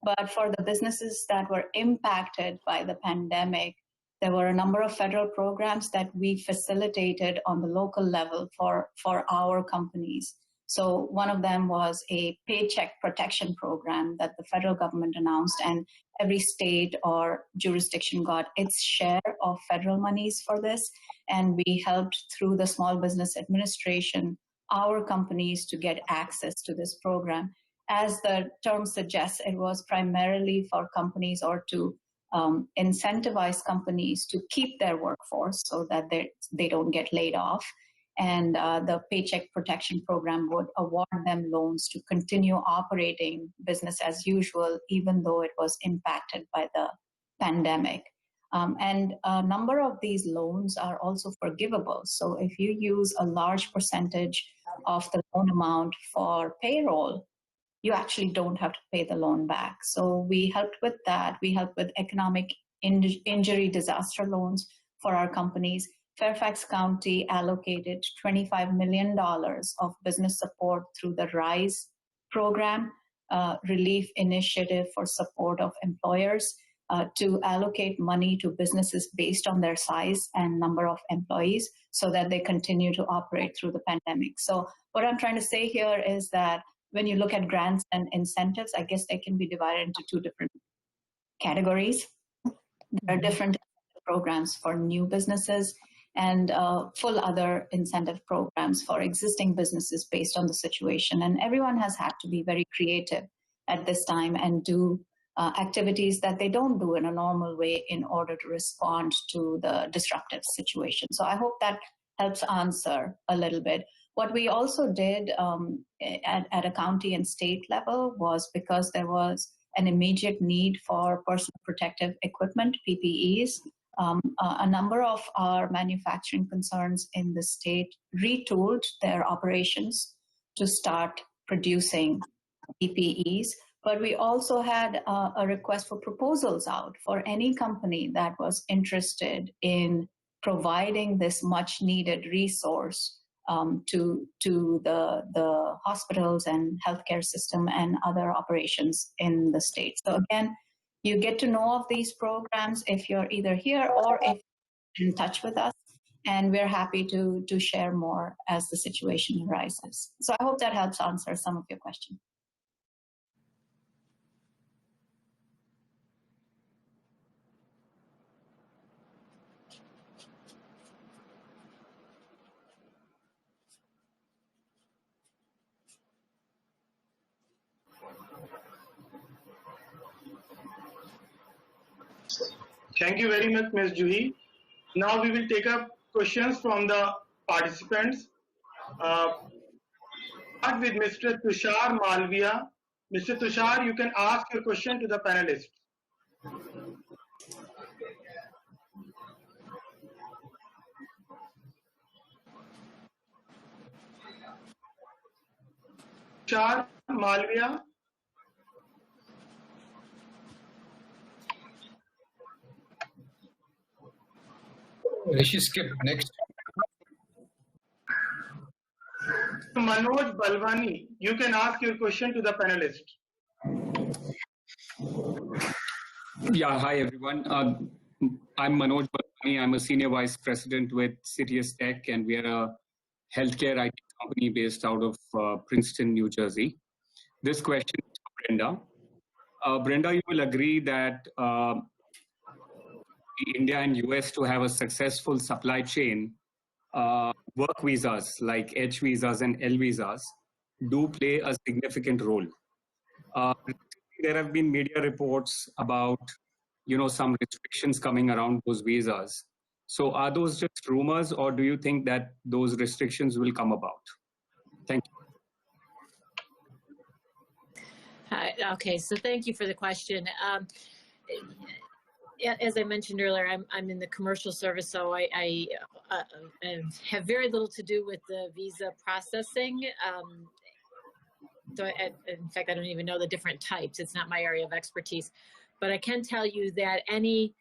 But for the businesses that were impacted by the pandemic, there were a number of federal programs that we facilitated on the local level for our companies. So one of them was a paycheck protection program that the federal government announced, and every state or jurisdiction got its share of federal monies for this. And we helped through the Small Business Administration, our companies, to get access to this program. As the term suggests, it was primarily for companies or to incentivize companies to keep their workforce so that they don't get laid off. And the Paycheck Protection Program would award them loans to continue operating business as usual, even though it was impacted by the pandemic. And a number of these loans are also forgivable. So if you use a large percentage of the loan amount for payroll, you actually don't have to pay the loan back. So we helped with that. We helped with economic injury disaster loans for our companies. Fairfax County allocated $25 million of business support through the RISE program, relief initiative for support of employers. to allocate money to businesses based on their size and number of employees so that they continue to operate through the pandemic. So what I'm trying to say here is that when you look at grants and incentives, I guess they can be divided into two different categories. There are different programs for new businesses and full other incentive programs for existing businesses based on the situation. And everyone has had to be very creative at this time and do activities that they don't do in a normal way in order to respond to the disruptive situation. So I hope that helps answer a little bit. What we also did at a county and state level was, because there was an immediate need for personal protective equipment, PPEs, a number of our manufacturing concerns in the state retooled their operations to start producing PPEs. But we also had a request for proposals out for any company that was interested in providing this much needed resource to the hospitals and healthcare system and other operations in the state. So again, you get to know of these programs if you're either here or if you're in touch with us, and we're happy to share more as the situation arises. So I hope that helps answer some of your questions. Thank you very much, Ms. Juhi. Now we will take up questions from the participants. Start with Mr. Tushar Malviya. Mr. Tushar, you can ask your question to the panelists. Tushar Malviya. Rishi, skip next. Manoj Balwani, you can ask your question to the panelist. Yeah, hi everyone. I'm Manoj Balwani. I'm a senior vice president with Sirius Tech, and we are a healthcare IT company based out of Princeton, New Jersey. This question is for Brenda. Brenda, you will agree that India and US to have a successful supply chain, work visas like H visas and L visas do play a significant role. There have been media reports about, some restrictions coming around those visas. So are those just rumors, or do you think that those restrictions will come about? Thank you. Hi, okay, so thank you for the question. As I mentioned earlier, I'm in the commercial service, so I have very little to do with the visa processing. So in fact, I don't even know the different types. It's not my area of expertise. But I can tell you that any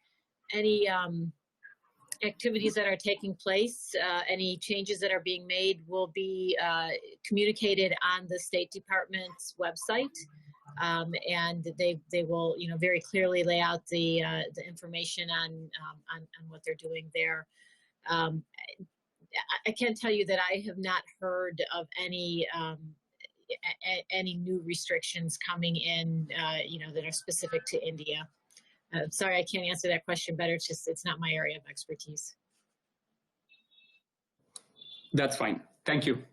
activities that are taking place, any changes that are being made will be communicated on the State Department's website. And they will, very clearly lay out the information on what they're doing there. I can tell you that I have not heard of any new restrictions coming in, that are specific to India. Sorry, I can't answer that question better. It's not my area of expertise. That's fine. Thank you.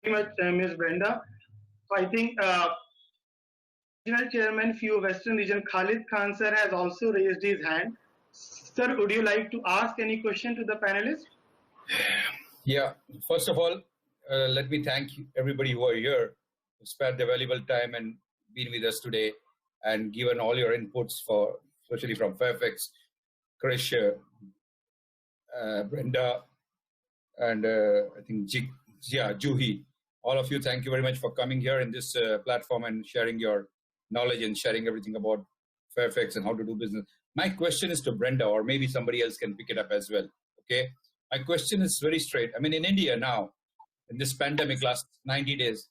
Very much, Ms. Brenda. I think Regional Chairman FIEO Western Region Khalid Khan sir has also raised his hand. Sir, would you like to ask any question to the panelists? Yeah, first of all, let me thank everybody who are here, who spared their valuable time and been with us today and given all your inputs, especially from Fairfax, Krish, Brenda, and I think Juhi. All of you, thank you very much for coming here in this platform and sharing your knowledge and sharing everything about Fairfax and how to do business. My question is to Brenda, or maybe somebody else can pick it up as well. Okay, my question is very straight. I mean, in India now, in this pandemic last 90 days,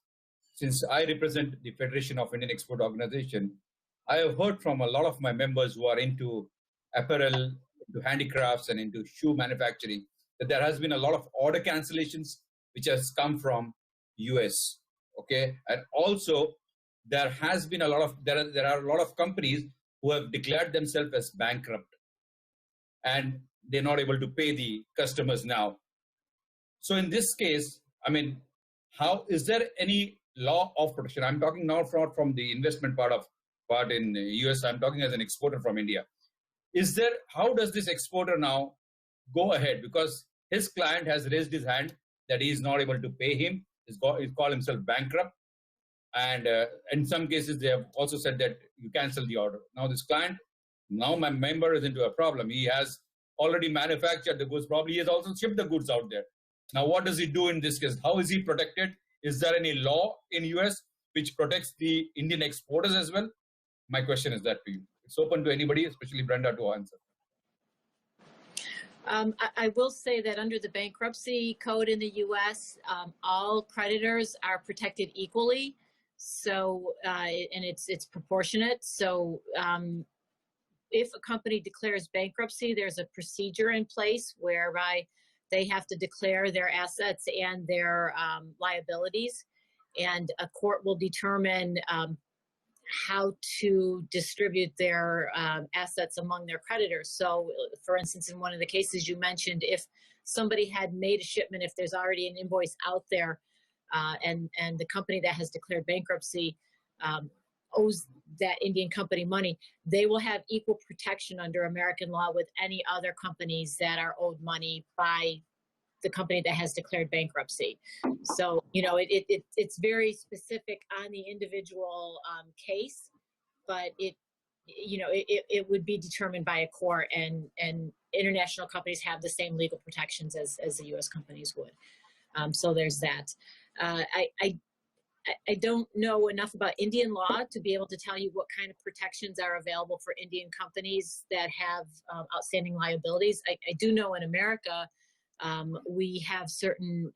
since I represent the Federation of Indian Export Organization, I have heard from a lot of my members who are into apparel, into handicrafts, and into shoe manufacturing that there has been a lot of order cancellations which has come from US. Okay, and also there has been a lot of there are a lot of companies who have declared themselves as bankrupt, and they're not able to pay the customers now. So in this case, I mean, how is there any law of protection? I'm talking now from the investment part in the US. I'm talking as an exporter from India. Is there, how does this exporter now go ahead? Because his client has raised his hand that he is not able to pay him. He's called himself bankrupt. And in some cases, they have also said that you cancel the order. Now this client, now my member is into a problem. He has already manufactured the goods. Probably he has also shipped the goods out there. Now, what does he do in this case? How is he protected? Is there any law in US which protects the Indian exporters as well? My question is that to you. It's open to anybody, especially Brenda, to answer. I will say that under the bankruptcy code in the US, all creditors are protected equally. So, and it's proportionate. So, if a company declares bankruptcy, there's a procedure in place whereby they have to declare their assets and their liabilities, and a court will determine how to distribute their assets among their creditors. So, for instance, in one of the cases you mentioned, if somebody had made a shipment, if there's already an invoice out there, and the company that has declared bankruptcy owes that Indian company money, they will have equal protection under American law with any other companies that are owed money by the company that has declared bankruptcy. So, you know, it's very specific on the individual case, but it would be determined by a court, and international companies have the same legal protections as the US companies would. So there's that. I don't know enough about Indian law to be able to tell you what kind of protections are available for Indian companies that have outstanding liabilities. I do know in America, we have certain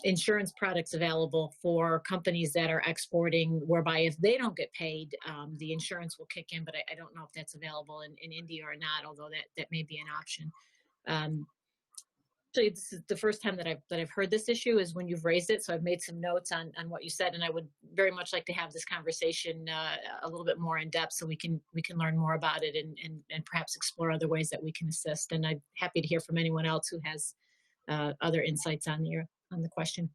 insurance products available for companies that are exporting, whereby if they don't get paid, the insurance will kick in, but I don't know if that's available in India or not, although that may be an option. Actually, this is the first time that I've heard this issue is when you've raised it. So I've made some notes on what you said, and I would very much like to have this conversation a little bit more in depth so we can learn more about it and perhaps explore other ways that we can assist. And I'm happy to hear from anyone else who has other insights on the question.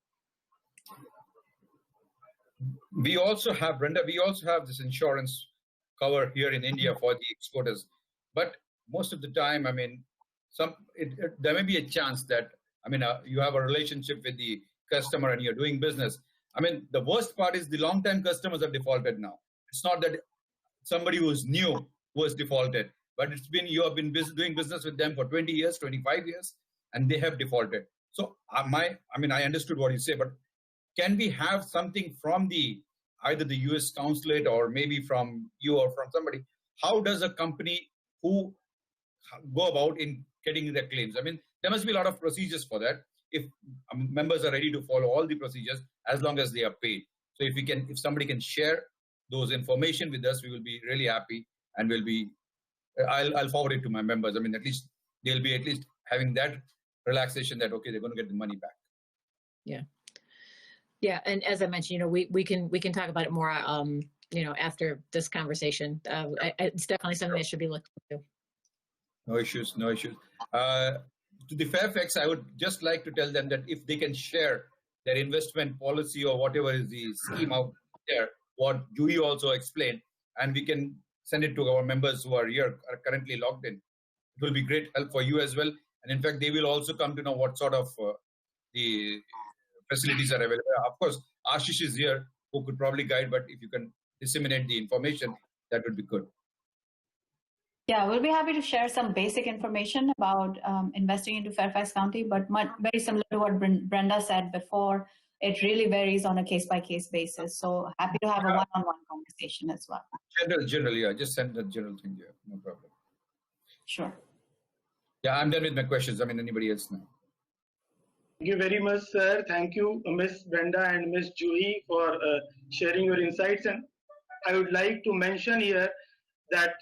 We also have, Brenda, this insurance cover here in India for the exporters, but most of the time, I mean, there may be a chance that, I mean, you have a relationship with the customer and you're doing business. I mean, the worst part is the long-time customers have defaulted now. It's not that somebody who's new who has defaulted, but you have been doing business with them for 20 years, 25 years, and they have defaulted. So I understood what you say, but can we have something from either the US Consulate or maybe from you or from somebody? How does a company who go about in getting their claims? I mean, there must be a lot of procedures for that. If members are ready to follow all the procedures, as long as they are paid. So if somebody can share those information with us, we will be really happy, and I'll forward it to my members. I mean, at least they'll be at least having that relaxation that, okay, they're going to get the money back. Yeah. And as I mentioned, you know, we can talk about it more, after this conversation. It's definitely something that should be looked into. No issues. To the Fairfax, I would just like to tell them that if they can share their investment policy or whatever is the scheme out there, what Juhi also explained, and we can send it to our members who are currently logged in. It will be great help for you as well. And in fact, they will also come to know what sort of the facilities are available. Of course, Ashish is here who could probably guide, but if you can disseminate the information, that would be good. Yeah, we'll be happy to share some basic information about investing into Fairfax County, but very similar to what Brenda said before, it really varies on a case-by-case basis. So happy to have a one-on-one conversation as well. General, yeah, just send the general thing here, no problem. Sure. Yeah, I'm done with my questions. I mean, anybody else now? Thank you very much, sir. Thank you, Ms. Brenda and Ms. Juhi, for sharing your insights. And I would like to mention here that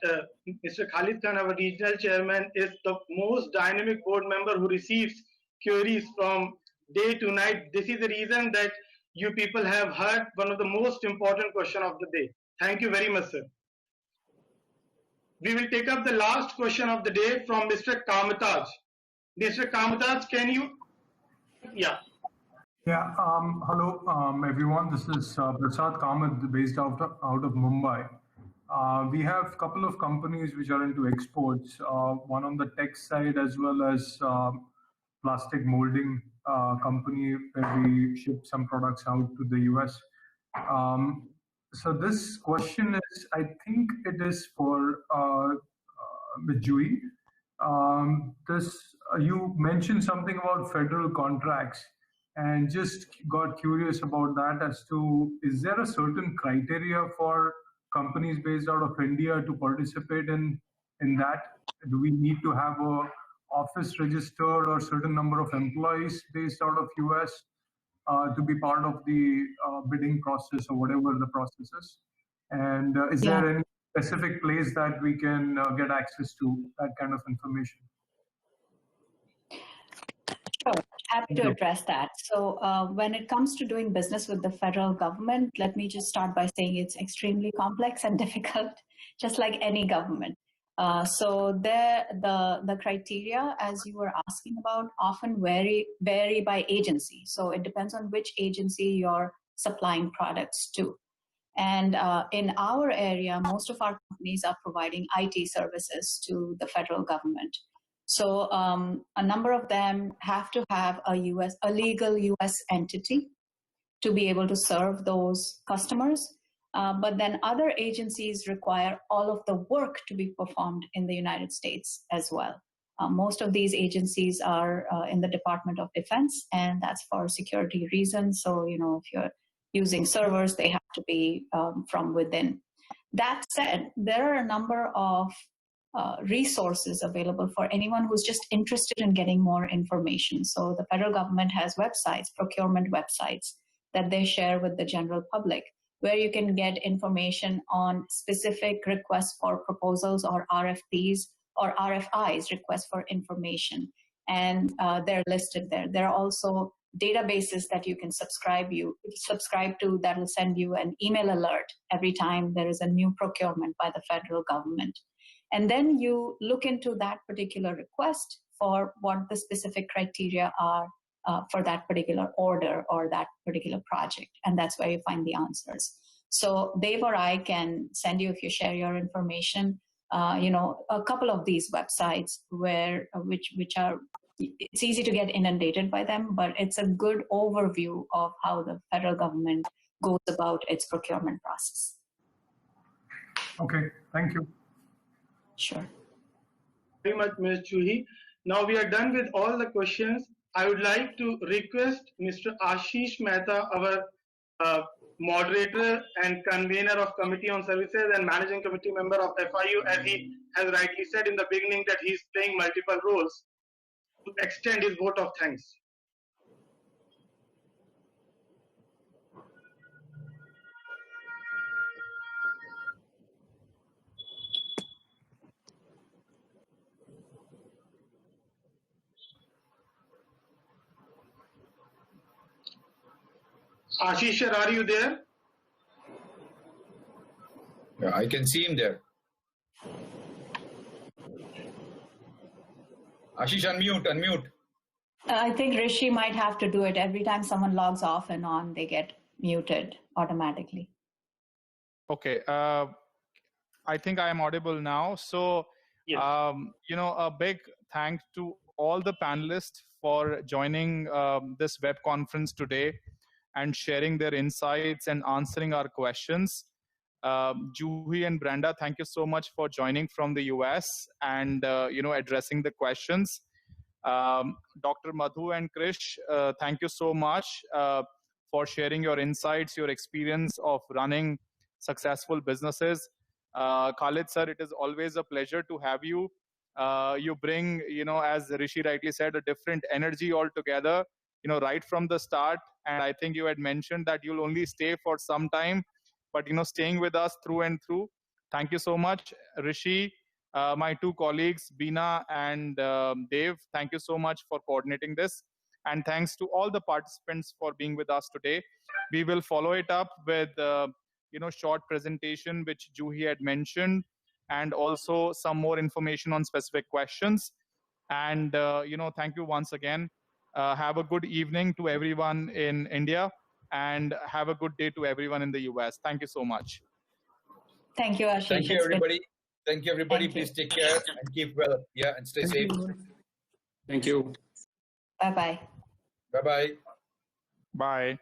Mr. Khalid Khan, our regional chairman, is the most dynamic board member who receives queries from day to night. This is the reason that you people have heard one of the most important question of the day. Thank you very much, sir. We will take up the last question of the day from Mr. Kamataj. Mr. Kamataj, can you? Yeah. Yeah, hello everyone. This is Prasad Kamath based out of Mumbai. We have a couple of companies which are into exports, one on the tech side as well as plastic molding company where we ship some products out to the US. So this question is, I think it is for Jui. You mentioned something about federal contracts and just got curious about that as to, is there a certain criteria for companies based out of India to participate in that? Do we need to have a office registered or certain number of employees based out of US to be part of the bidding process or whatever the process is? And is there any specific place that we can get access to that kind of information? Sure, happy to address that. So when it comes to doing business with the federal government, let me just start by saying it's extremely complex and difficult, just like any government. So the criteria, as you were asking about, often vary by agency. So it depends on which agency you're supplying products to. And in our area, most of our companies are providing IT services to the federal government. So a number of them have to have a legal US entity to be able to serve those customers. But then other agencies require all of the work to be performed in the United States as well. Most of these agencies are in the Department of Defense, and that's for security reasons. So, you know, if you're using servers, they have to be from within. That said, there are a number of resources available for anyone who's just interested in getting more information. So the federal government has websites, procurement websites, that they share with the general public, where you can get information on specific requests for proposals or RFPs or RFIs, requests for information. And they're listed there. There are also databases that you can subscribe to that will send you an email alert every time there is a new procurement by the federal government. And then you look into that particular request for what the specific criteria are for that particular order or that particular project. And that's where you find the answers. So Dave or I can send you, if you share your information, a couple of these websites which are, it's easy to get inundated by them, but it's a good overview of how the federal government goes about its procurement process. Okay, thank you. Sure. Very much, Ms. Juhi. Now we are done with all the questions. I would like to request Mr. Ashish Mehta, our moderator and convener of Committee on Services and Managing Committee member of FIEO, as he has rightly said in the beginning that he is playing multiple roles, to extend his vote of thanks. Ashish, sir, are you there? Yeah, I can see him there. Ashish, unmute. I think Rishi might have to do it. Every time someone logs off and on, they get muted automatically. Okay. I think I am audible now. So, yes. A big thanks to all the panelists for joining this web conference today and sharing their insights and answering our questions. Juhi and Brenda, thank you so much for joining from the US and addressing the questions. Dr. Madhu and Krish, thank you so much for sharing your insights, your experience of running successful businesses. Khalid sir, it is always a pleasure to have you. You bring, as Rishi rightly said, a different energy altogether, right from the start. And I think you had mentioned that you'll only stay for some time. but staying with us through and through. Thank you so much, Rishi, my two colleagues, Beena and Dave. Thank you so much for coordinating this. And thanks to all the participants for being with us today. We will follow it up with short presentation, which Juhi had mentioned, and also some more information on specific questions. And thank you once again. Have a good evening to everyone in India, and have a good day to everyone in the US. Thank you so much. Thank you, Ashish. Thank you, everybody. Thank you, everybody. Thank you. Please take care and keep well. Yeah, and stay safe. Thank you. Bye-bye. Bye-bye. Bye.